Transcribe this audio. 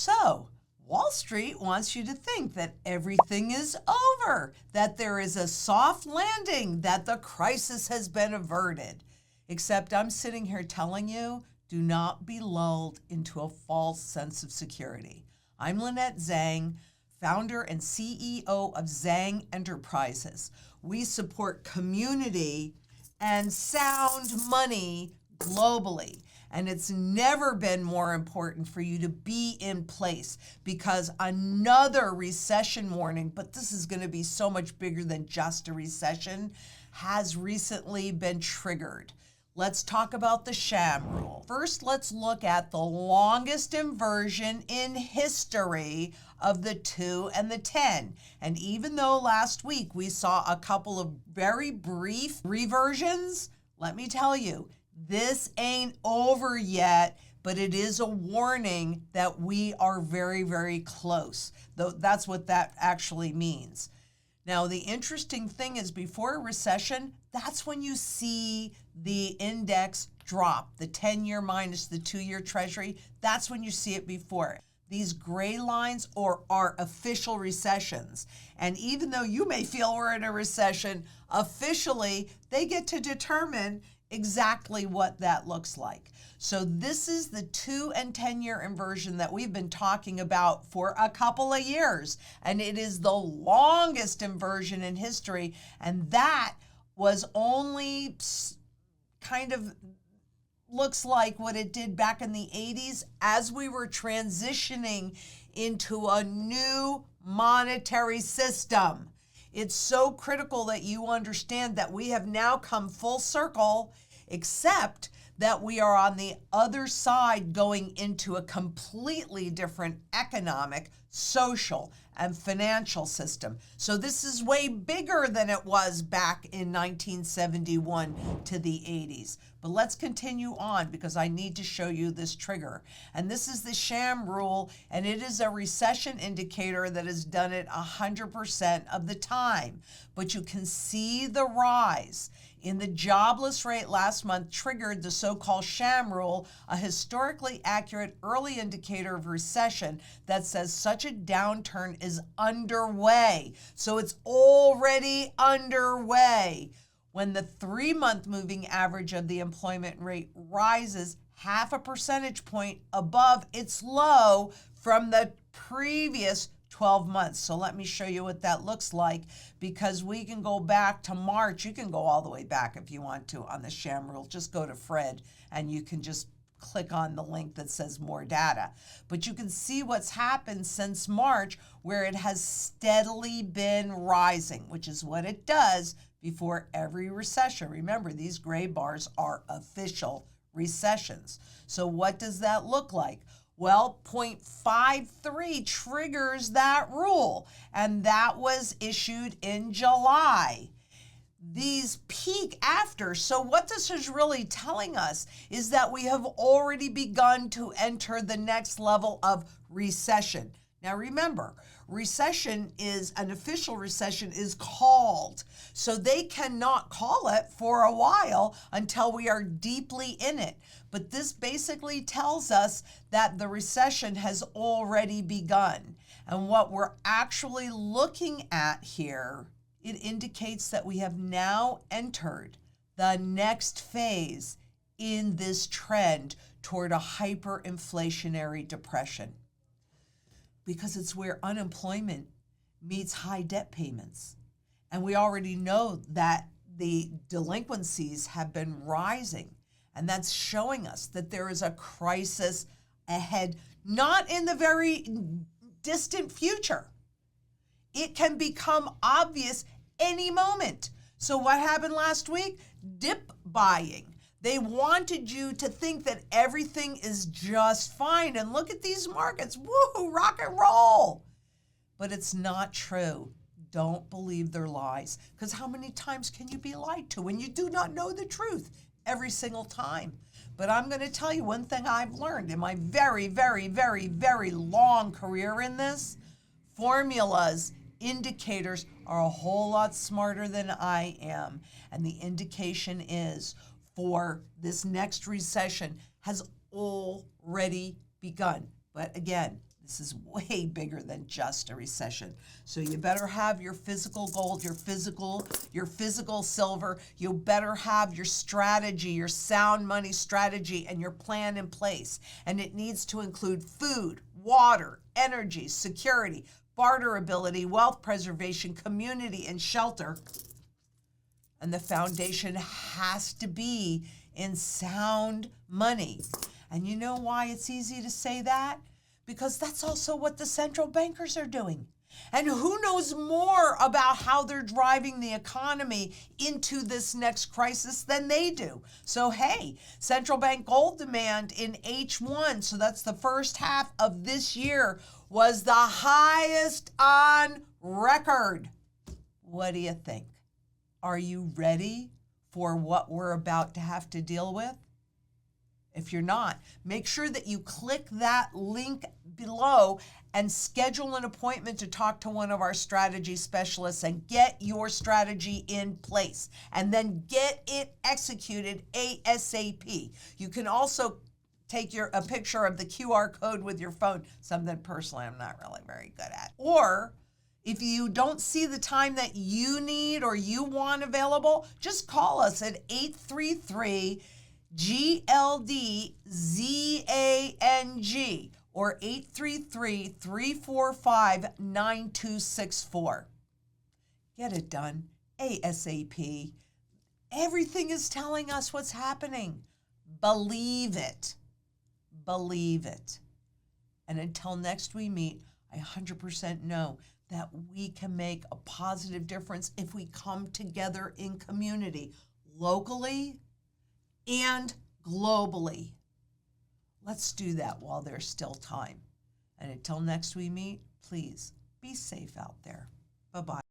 So, Wall Street wants you to think that everything is over, that there is a soft landing, that the crisis has been averted. Except I'm sitting here telling you, do not be lulled into a false sense of security. I'm Lynette Zang, founder and CEO of Zang Enterprises. We support community and sound money globally. And it's never been more important for you to be in place, because another recession warning, but this is going to be so much bigger than just a recession, has recently been triggered. Let's talk about the SAHM rule. First, let's look at the longest inversion in history of the 2 and the 10. And even though last week we saw a couple of very brief reversions, let me tell you, this ain't over yet, but it is a warning that we are very, very close. Though that's what that actually means. Now, the interesting thing is, before a recession, that's when you see the index drop, the 10-year minus the 2-year treasury. That's when you see it before. These gray lines are official recessions. And even though you may feel we're in a recession, officially, they get to determine exactly what that looks like. So this is the 2 and 10-year inversion that we've been talking about for a couple of years. And it is the longest inversion in history. And that was only kind of looks like what it did back in the 80s as we were transitioning into a new monetary system. It's so critical that you understand that we have now come full circle, except that we are on the other side going into a completely different economic, social, and financial system. So this is way bigger than it was back in 1971 to the 80s. But let's continue on, because I need to show you this trigger. And this is the SAHM rule, and it is a recession indicator that has done it 100% of the time. But you can see the rise in the jobless rate last month triggered the so-called SAHM rule, a historically accurate early indicator of recession that says such a downturn is underway. So it's already underway. When the 3-month moving average of the employment rate rises 0.5 percentage point above its low from the previous 12 months. So let me show you what that looks like, because we can go back to March. You can go all the way back if you want to on the SAHM rule. Just go to Fred and you can just click on the link that says more data. But you can see what's happened since March, where it has steadily been rising, which is what it does before every recession. Remember, these gray bars are official recessions. So what does that look like? Well, 0.53 triggers that rule, and that was issued in July. These peak after. So what this is really telling us is that we have already begun to enter the next level of recession. Now remember, recession is, an official recession is called. So they cannot call it for a while until we are deeply in it. But this basically tells us that the recession has already begun. And what we're actually looking at here, it indicates that we have now entered the next phase in this trend toward a hyperinflationary depression, because it's where unemployment meets high debt payments. And we already know that the delinquencies have been rising, and that's showing us that there is a crisis ahead, not in the very distant future. It can become obvious any moment. So what happened last week? Dip buying. They wanted you to think that everything is just fine. And look at these markets. Woo, rock and roll. But it's not true. Don't believe their lies. Because how many times can you be lied to when you do not know the truth? Every single time. But I'm going to tell you one thing I've learned in my very, very, very, very long career in this. Formulas, indicators are a whole lot smarter than I am. And the indication is for this next recession has already begun. But again, This is way bigger than just a recession. So you better have your physical gold, your physical silver. You better have your strategy, your sound money strategy, and your plan in place. And it needs to include food, water, energy, security, barterability, wealth preservation, community, and shelter. And the foundation has to be in sound money. And you know why it's easy to say that? Because that's also what the central bankers are doing. And who knows more about how they're driving the economy into this next crisis than they do? So, hey, central bank gold demand in H1, so that's the first half of this year, was the highest on record. What do you think? Are you ready for what we're about to have to deal with? If you're not, make sure that you click that link below and schedule an appointment to talk to one of our strategy specialists and get your strategy in place and then get it executed ASAP. You can also take a picture of the QR code with your phone, something personally I'm not really very good at. Or if you don't see the time that you need or you want available, just call us at 833 GLDZANG or 833-345-9264. Get it done ASAP. Everything is telling us what's happening. Believe it. Believe it. And until next we meet, I 100% know that we can make a positive difference if we come together in community, locally and globally. Let's do that while there's still time. And until next we meet, please be safe out there. Bye-bye.